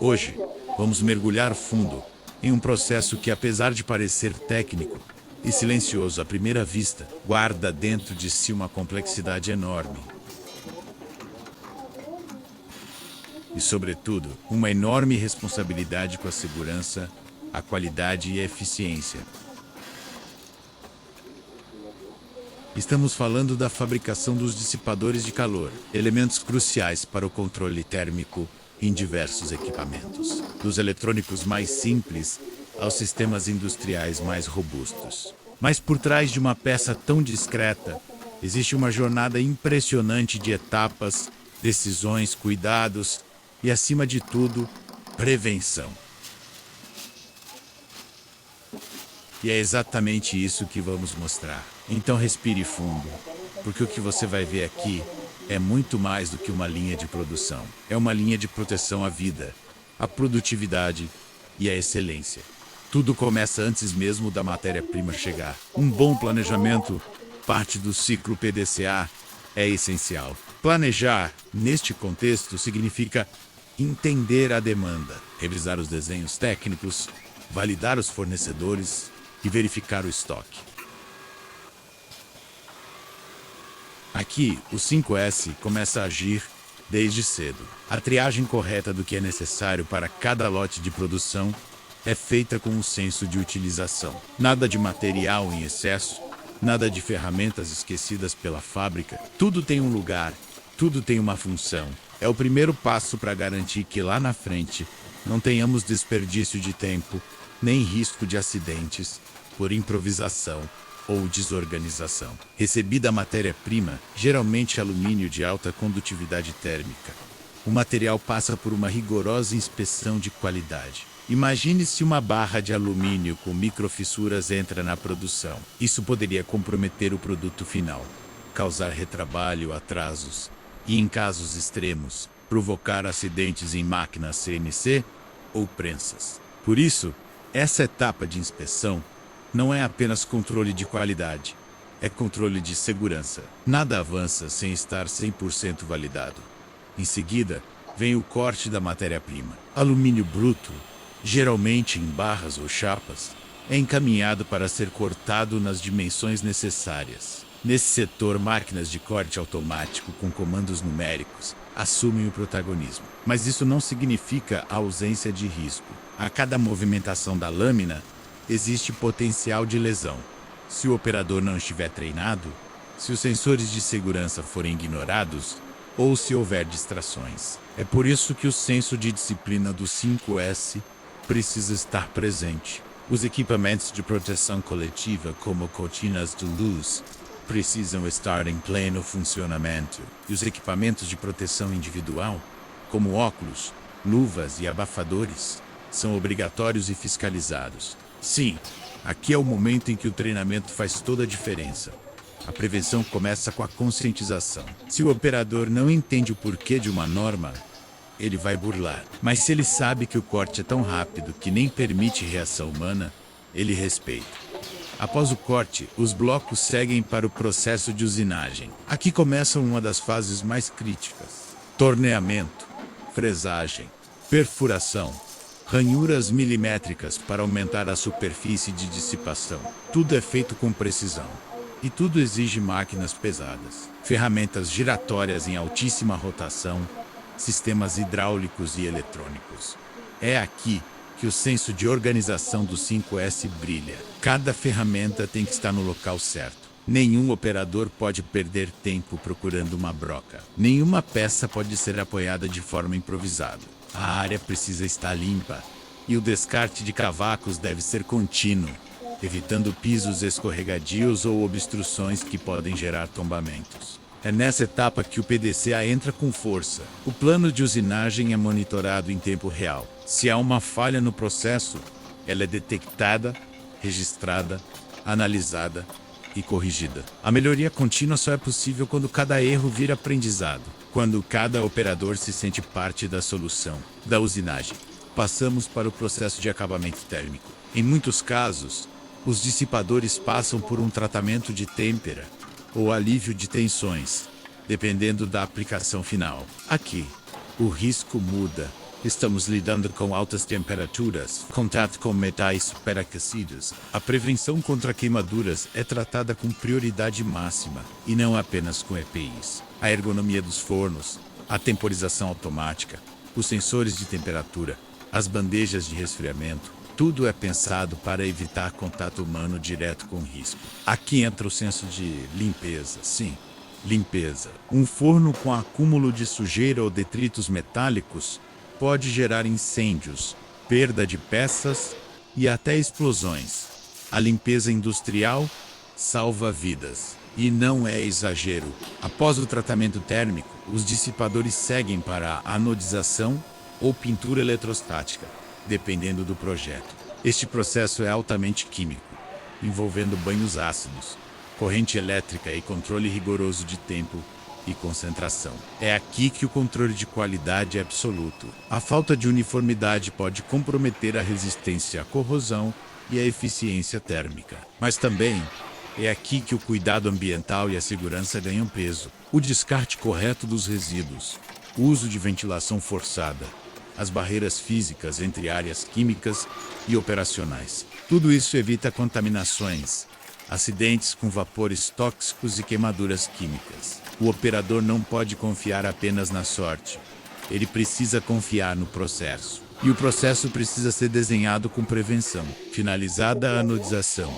Hoje, vamos mergulhar fundo em um processo que, apesar de parecer técnico e silencioso à primeira vista, guarda dentro de si uma complexidade enorme. E, sobretudo, uma enorme responsabilidade com a segurança, a qualidade e a eficiência. Estamos falando da fabricação dos dissipadores de calor, elementos cruciais para o controle térmico em diversos equipamentos, dos eletrônicos mais simples aos sistemas industriais mais robustos. Mas por trás de uma peça tão discreta, existe uma jornada impressionante de etapas, decisões, cuidados e, acima de tudo, prevenção. E é exatamente isso que vamos mostrar. Então respire fundo, porque o que você vai ver aqui é muito mais do que uma linha de produção. É uma linha de proteção à vida, à produtividade e à excelência. Tudo começa antes mesmo da matéria-prima chegar. Um bom planejamento, parte do ciclo PDCA, é essencial. Planejar, neste contexto, significa entender a demanda, revisar os desenhos técnicos, validar os fornecedores e verificar o estoque. Aqui, o 5S começa a agir desde cedo. A triagem correta do que é necessário para cada lote de produção é feita com um senso de utilização. Nada de material em excesso, nada de ferramentas esquecidas pela fábrica. Tudo tem um lugar, tudo tem uma função. É o primeiro passo para garantir que lá na frente não tenhamos desperdício de tempo, nem risco de acidentes por improvisação ou desorganização. Recebida a matéria-prima, geralmente alumínio de alta condutividade térmica, o material passa por uma rigorosa inspeção de qualidade. Imagine se uma barra de alumínio com microfissuras entra na produção. Isso poderia comprometer o produto final, causar retrabalho, atrasos e, em casos extremos, provocar acidentes em máquinas CNC ou prensas. Por isso, essa etapa de inspeção não é apenas controle de qualidade, é controle de segurança. Nada avança sem estar 100% validado. Em seguida, vem o corte da matéria-prima. Alumínio bruto, geralmente em barras ou chapas, é encaminhado para ser cortado nas dimensões necessárias. Nesse setor, máquinas de corte automático com comandos numéricos assumem o protagonismo. Mas isso não significa a ausência de risco. A cada movimentação da lâmina, existe potencial de lesão. Se o operador não estiver treinado, se os sensores de segurança forem ignorados ou se houver distrações. É por isso que o senso de disciplina do 5S precisa estar presente. Os equipamentos de proteção coletiva, como cortinas de luz, precisam estar em pleno funcionamento. E os equipamentos de proteção individual, como óculos, luvas e abafadores, são obrigatórios e fiscalizados. Sim, aqui é o momento em que o treinamento faz toda a diferença. A prevenção começa com a conscientização. Se o operador não entende o porquê de uma norma, ele vai burlar. Mas se ele sabe que o corte é tão rápido que nem permite reação humana, ele respeita. Após o corte, os blocos seguem para o processo de usinagem. Aqui começa uma das fases mais críticas: torneamento, fresagem, perfuração, ranhuras milimétricas para aumentar a superfície de dissipação. Tudo é feito com precisão. E tudo exige máquinas pesadas, ferramentas giratórias em altíssima rotação, sistemas hidráulicos e eletrônicos. É aqui que o senso de organização do 5S brilha. Cada ferramenta tem que estar no local certo. Nenhum operador pode perder tempo procurando uma broca. Nenhuma peça pode ser apoiada de forma improvisada. A área precisa estar limpa e o descarte de cavacos deve ser contínuo, evitando pisos escorregadios ou obstruções que podem gerar tombamentos. É nessa etapa que o PDCA entra com força. O plano de usinagem é monitorado em tempo real. Se há uma falha no processo, ela é detectada, registrada, analisada e corrigida. A melhoria contínua só é possível quando cada erro vira aprendizado, quando cada operador se sente parte da solução da usinagem. Passamos para o processo de acabamento térmico. Em muitos casos, os dissipadores passam por um tratamento de têmpera ou alívio de tensões, dependendo da aplicação final. Aqui, o risco muda Estamos lidando com altas temperaturas, contato com metais superaquecidos. A prevenção contra queimaduras é tratada com prioridade máxima, e não apenas com EPIs. A ergonomia dos fornos, a temporização automática, os sensores de temperatura, as bandejas de resfriamento, tudo é pensado para evitar contato humano direto com risco. Aqui entra o senso de limpeza, sim. Limpeza. Um forno com acúmulo de sujeira ou detritos metálicos pode gerar incêndios, perda de peças e até explosões. A limpeza industrial salva vidas. E não é exagero. Após o tratamento térmico, os dissipadores seguem para a anodização ou pintura eletrostática, dependendo do projeto. Este processo é altamente químico, envolvendo banhos ácidos, corrente elétrica e controle rigoroso de tempo e concentração. É aqui que o controle de qualidade é absoluto. A falta de uniformidade pode comprometer a resistência à corrosão e a eficiência térmica. Mas também é aqui que o cuidado ambiental e a segurança ganham peso. O descarte correto dos resíduos, o uso de ventilação forçada, as barreiras físicas entre áreas químicas e operacionais. Tudo isso evita contaminações, acidentes com vapores tóxicos e queimaduras químicas. O operador não pode confiar apenas na sorte. Ele precisa confiar no processo. E o processo precisa ser desenhado com prevenção. Finalizada a anodização,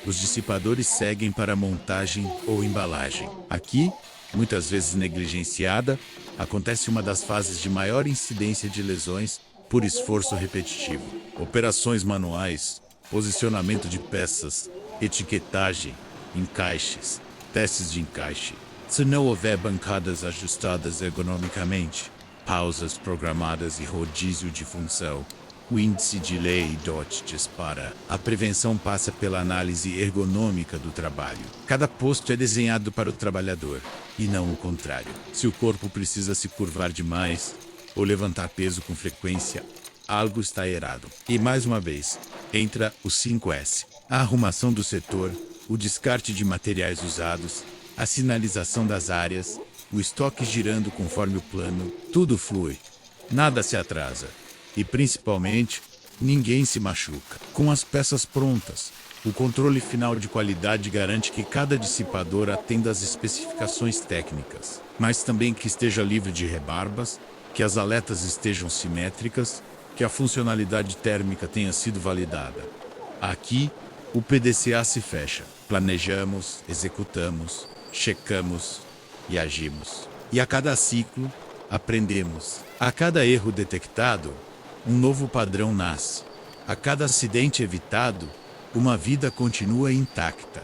os dissipadores seguem para a montagem ou embalagem. Aqui, muitas vezes negligenciada, acontece uma das fases de maior incidência de lesões por esforço repetitivo. Operações manuais, posicionamento de peças, etiquetagem, encaixes, testes de encaixe. Se não houver bancadas ajustadas ergonomicamente, pausas programadas e rodízio de função, o índice de lei DOT dispara. A prevenção passa pela análise ergonômica do trabalho. Cada posto é desenhado para o trabalhador, e não o contrário. Se o corpo precisa se curvar demais ou levantar peso com frequência, algo está errado. E mais uma vez, entra o 5S. A arrumação do setor, o descarte de materiais usados, a sinalização das áreas, o estoque girando conforme o plano, tudo flui. Nada se atrasa. E, principalmente, ninguém se machuca. Com as peças prontas, o controle final de qualidade garante que cada dissipador atenda às especificações técnicas, mas também que esteja livre de rebarbas, que as aletas estejam simétricas, que a funcionalidade térmica tenha sido validada. Aqui, o PDCA se fecha. Planejamos, executamos, checamos e agimos. E a cada ciclo, aprendemos. A cada erro detectado, um novo padrão nasce. A cada acidente evitado, uma vida continua intacta.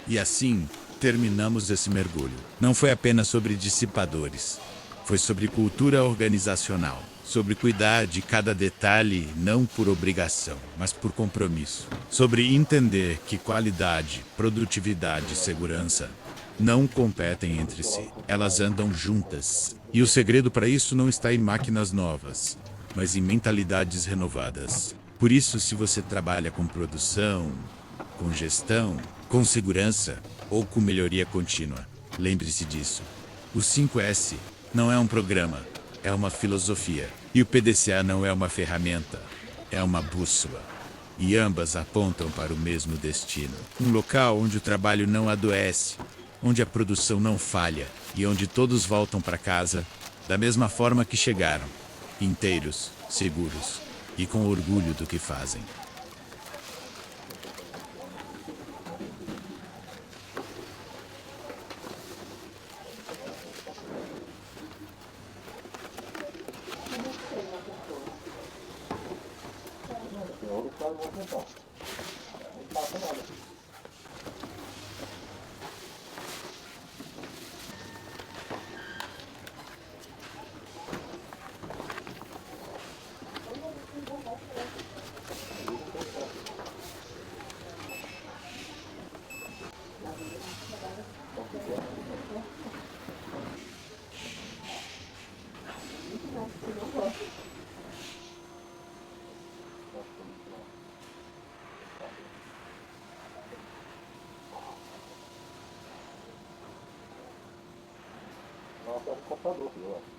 E assim, terminamos esse mergulho. Não foi apenas sobre dissipadores. Foi sobre cultura organizacional. Sobre cuidar de cada detalhe, não por obrigação, mas por compromisso. Sobre entender que qualidade, produtividade e segurança não competem entre si. Elas andam juntas. E o segredo para isso não está em máquinas novas, mas em mentalidades renovadas. Por isso, se você trabalha com produção, com gestão, com segurança ou com melhoria contínua, lembre-se disso. O 5S não é um programa, é uma filosofia. E o PDCA não é uma ferramenta, é uma bússola. E ambas apontam para o mesmo destino. Um local onde o trabalho não adoece, onde a produção não falha e onde todos voltam para casa da mesma forma que chegaram, inteiros, seguros e com orgulho do que fazem. Nossa, é um computador, eu acho.